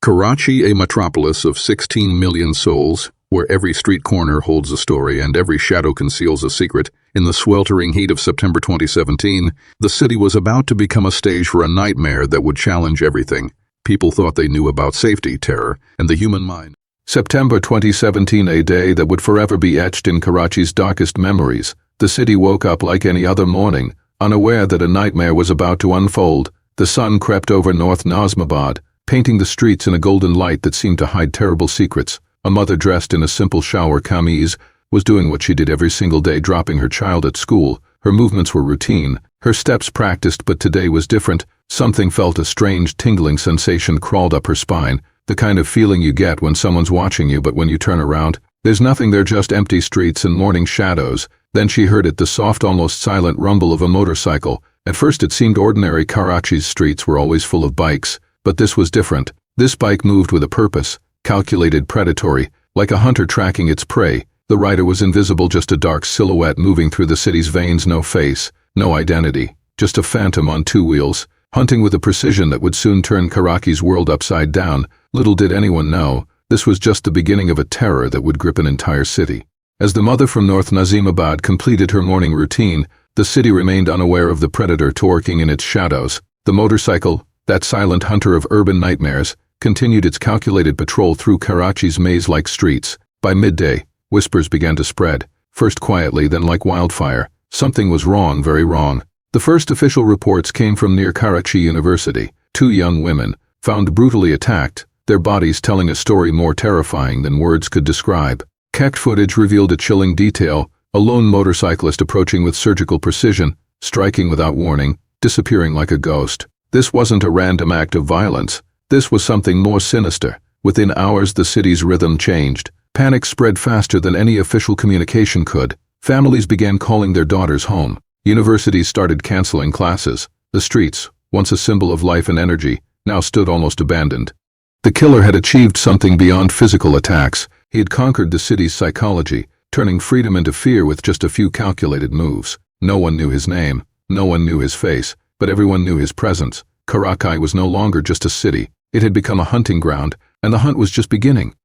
Karachi, a metropolis of 16 million souls, where every street corner holds a story and every shadow conceals a secret. In the sweltering heat of September 2017, the city was about to become a stage for a nightmare that would challenge everything. People thought they knew about safety, terror, and the human mind. September 2017, a day that would forever be etched in Karachi's darkest memories. The city woke up like any other morning, unaware that a nightmare was about to unfold. The sun crept over North Nazimabad, painting the streets in a golden light that seemed to hide terrible secrets. A mother dressed in a simple shower kameez was doing what she did every single day, dropping her child at school. Her movements were routine, her steps practiced, but today was different. Something felt a strange tingling sensation crawled up her spine, the kind of feeling you get when someone's watching you, but when you turn around, there's nothing there, just empty streets and morning shadows. Then she heard it, the soft, almost silent rumble of a motorcycle. At first it seemed ordinary. Karachi's streets were always full of bikes, but this was different. This bike moved with a purpose, calculated, predatory, like a hunter tracking its prey. The rider was invisible, just a dark silhouette moving through the city's veins. No face, no identity, just a phantom on two wheels, hunting with a precision that would soon turn Karachi's world upside down. Little did anyone know, this was just the beginning of a terror that would grip an entire city. As the mother from North Nazimabad completed her morning routine, the city remained unaware of the predator lurking in its shadows. The motorcycle, that silent hunter of urban nightmares, continued its calculated patrol through Karachi's maze-like streets. By midday, whispers began to spread, first quietly, then like wildfire. Something was wrong, very wrong. The first official reports came from near Karachi University. Two young women, found brutally attacked, their bodies telling a story more terrifying than words could describe. Kecked footage revealed a chilling detail: a lone motorcyclist approaching with surgical precision, striking without warning, disappearing like a ghost. This wasn't a random act of violence. This was something more sinister. Within hours, the city's rhythm changed. Panic spread faster than any official communication could. Families began calling their daughters home. Universities started canceling classes. The streets, once a symbol of life and energy, now stood almost abandoned. The killer had achieved something beyond physical attacks. He had conquered the city's psychology, turning freedom into fear with just a few calculated moves. No one knew his name, no one knew his face, but everyone knew his presence. Karachi was no longer just a city. It had become a hunting ground, and the hunt was just beginning.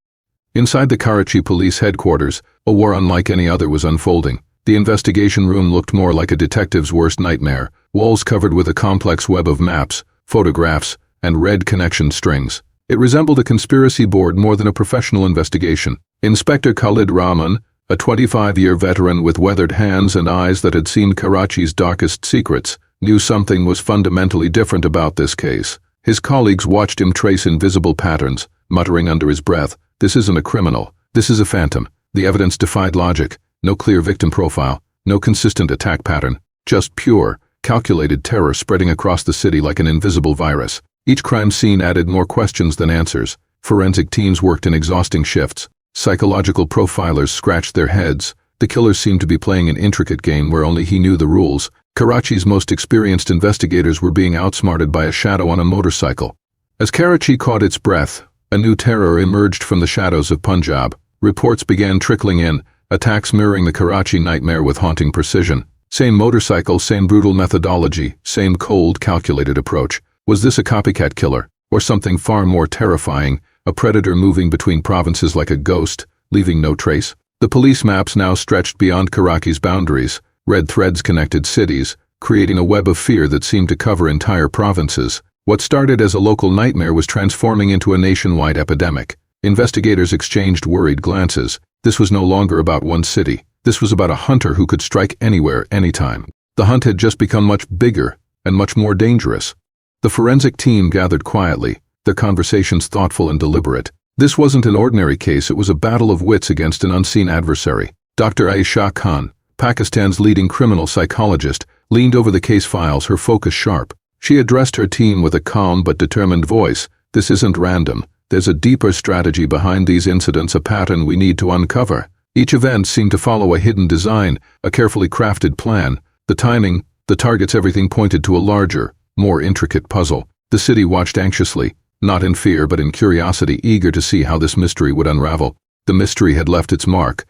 Inside the Karachi police headquarters, a war unlike any other was unfolding. The investigation room looked more like a detective's worst nightmare, walls covered with a complex web of maps, photographs, and red connection strings. It resembled a conspiracy board more than a professional investigation. Inspector Khalid Rahman, a 25-year veteran with weathered hands and eyes that had seen Karachi's darkest secrets, knew something was fundamentally different about this case. His colleagues watched him trace invisible patterns, muttering under his breath, "This isn't a criminal, this is a phantom." The evidence defied logic. No clear victim profile, no consistent attack pattern, just pure, calculated terror spreading across the city like an invisible virus. Each crime scene added more questions than answers. Forensic teams worked in exhausting shifts. Psychological profilers scratched their heads. The killer seemed to be playing an intricate game where only he knew the rules. Karachi's most experienced investigators were being outsmarted by a shadow on a motorcycle. As Karachi caught its breath, a new terror emerged from the shadows of Punjab. Reports began trickling in, attacks mirroring the Karachi nightmare with haunting precision. Same motorcycle, same brutal methodology, same cold, calculated approach. Was this a copycat killer, or something far more terrifying, a predator moving between provinces like a ghost, leaving no trace? The police maps now stretched beyond Karachi's boundaries. Red threads connected cities, creating a web of fear that seemed to cover entire provinces. What started as a local nightmare was transforming into a nationwide epidemic. Investigators exchanged worried glances. This was no longer about one city. This was about a hunter who could strike anywhere, anytime. The hunt had just become much bigger and much more dangerous. The forensic team gathered quietly, their conversations thoughtful and deliberate. This wasn't an ordinary case, it was a battle of wits against an unseen adversary. Dr. Aisha Khan, Pakistan's leading criminal psychologist, leaned over the case files, her focus sharp. She addressed her team with a calm but determined voice. "This isn't random. There's a deeper strategy behind these incidents, a pattern we need to uncover." Each event seemed to follow a hidden design, a carefully crafted plan. The timing, the targets, everything pointed to a larger, more intricate puzzle. The city watched anxiously, not in fear but in curiosity, eager to see how this mystery would unravel. The mystery had left its mark,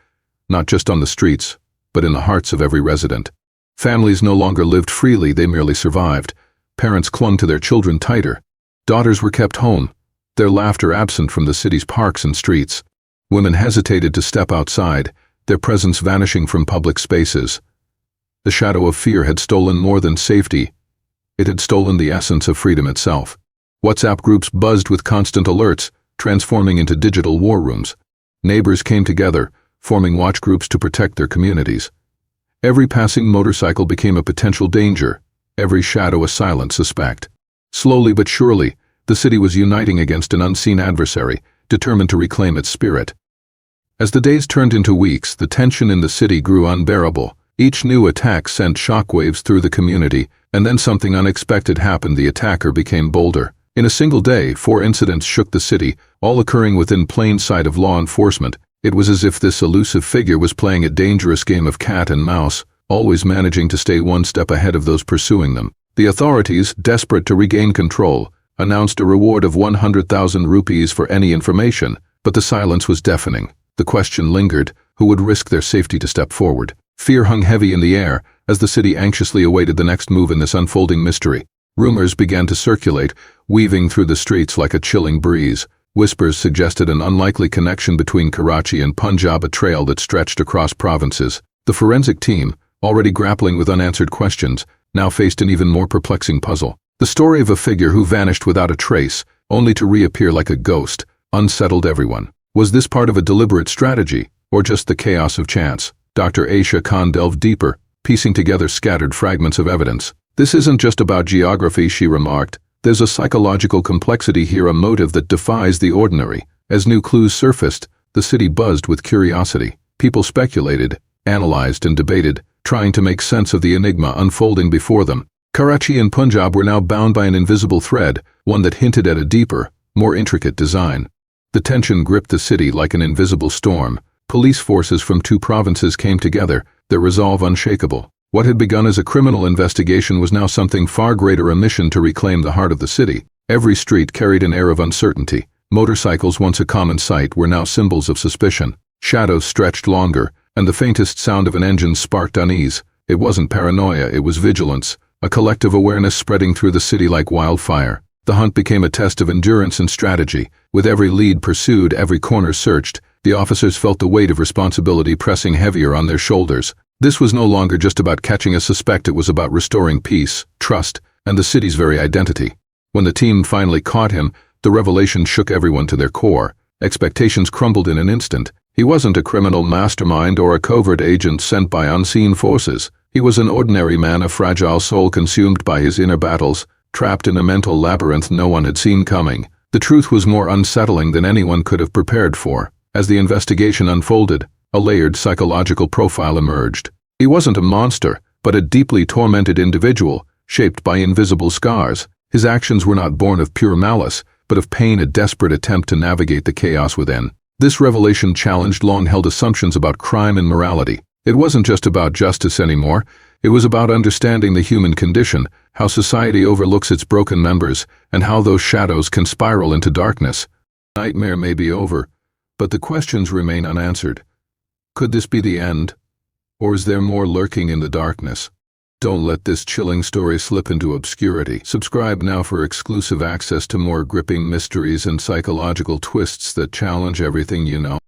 not just on the streets, but in the hearts of every resident. Families no longer lived freely, they merely survived. Parents clung to their children tighter. Daughters were kept home, their laughter absent from the city's parks and streets. Women hesitated to step outside, their presence vanishing from public spaces. The shadow of fear had stolen more than safety. It had stolen the essence of freedom itself. WhatsApp groups buzzed with constant alerts, transforming into digital war rooms. Neighbors came together, forming watch groups to protect their communities. Every passing motorcycle became a potential danger, every shadow a silent suspect. Slowly but surely, the city was uniting against an unseen adversary, determined to reclaim its spirit. As the days turned into weeks, the tension in the city grew unbearable. Each new attack sent shockwaves through the community, and then something unexpected happened. The attacker became bolder. In a single day, 4 incidents shook the city, all occurring within plain sight of law enforcement. It was as if this elusive figure was playing a dangerous game of cat and mouse, always managing to stay one step ahead of those pursuing them. The authorities, desperate to regain control, announced a reward of 100,000 rupees for any information, but the silence was deafening. The question lingered: who would risk their safety to step forward? Fear hung heavy in the air as the city anxiously awaited the next move in this unfolding mystery. Rumors began to circulate, weaving through the streets like a chilling breeze. Whispers suggested an unlikely connection between Karachi and Punjab, a trail that stretched across provinces. The forensic team, already grappling with unanswered questions, now faced an even more perplexing puzzle. The story of a figure who vanished without a trace, only to reappear like a ghost, unsettled everyone. Was this part of a deliberate strategy, or just the chaos of chance? Dr. Aisha Khan delved deeper, piecing together scattered fragments of evidence. "This isn't just about geography," she remarked. "There's a psychological complexity here, a motive that defies the ordinary." As new clues surfaced, the city buzzed with curiosity. People speculated, analyzed, and debated, trying to make sense of the enigma unfolding before them. Karachi and Punjab were now bound by an invisible thread, one that hinted at a deeper, more intricate design. The tension gripped the city like an invisible storm. Police forces from 2 provinces came together, their resolve unshakable. What had begun as a criminal investigation was now something far greater, a mission to reclaim the heart of the city. Every street carried an air of uncertainty. Motorcycles, once a common sight, were now symbols of suspicion. Shadows stretched longer, and the faintest sound of an engine sparked unease. It wasn't paranoia, it was vigilance, a collective awareness spreading through the city like wildfire. The hunt became a test of endurance and strategy. With every lead pursued, every corner searched, the officers felt the weight of responsibility pressing heavier on their shoulders. This was no longer just about catching a suspect, it was about restoring peace, trust, and the city's very identity. When the team finally caught him, the revelation shook everyone to their core. Expectations crumbled in an instant. He wasn't a criminal mastermind or a covert agent sent by unseen forces. He was an ordinary man, a fragile soul consumed by his inner battles, trapped in a mental labyrinth no one had seen coming. The truth was more unsettling than anyone could have prepared for. As the investigation unfolded, a layered psychological profile emerged. He wasn't a monster, but a deeply tormented individual, shaped by invisible scars. His actions were not born of pure malice, but of pain, a desperate attempt to navigate the chaos within. This revelation challenged long-held assumptions about crime and morality. It wasn't just about justice anymore. It was about understanding the human condition, how society overlooks its broken members, and how those shadows can spiral into darkness. Nightmare may be over, but the questions remain unanswered. Could this be the end? Or is there more lurking in the darkness? Don't let this chilling story slip into obscurity. Subscribe now for exclusive access to more gripping mysteries and psychological twists that challenge everything you know.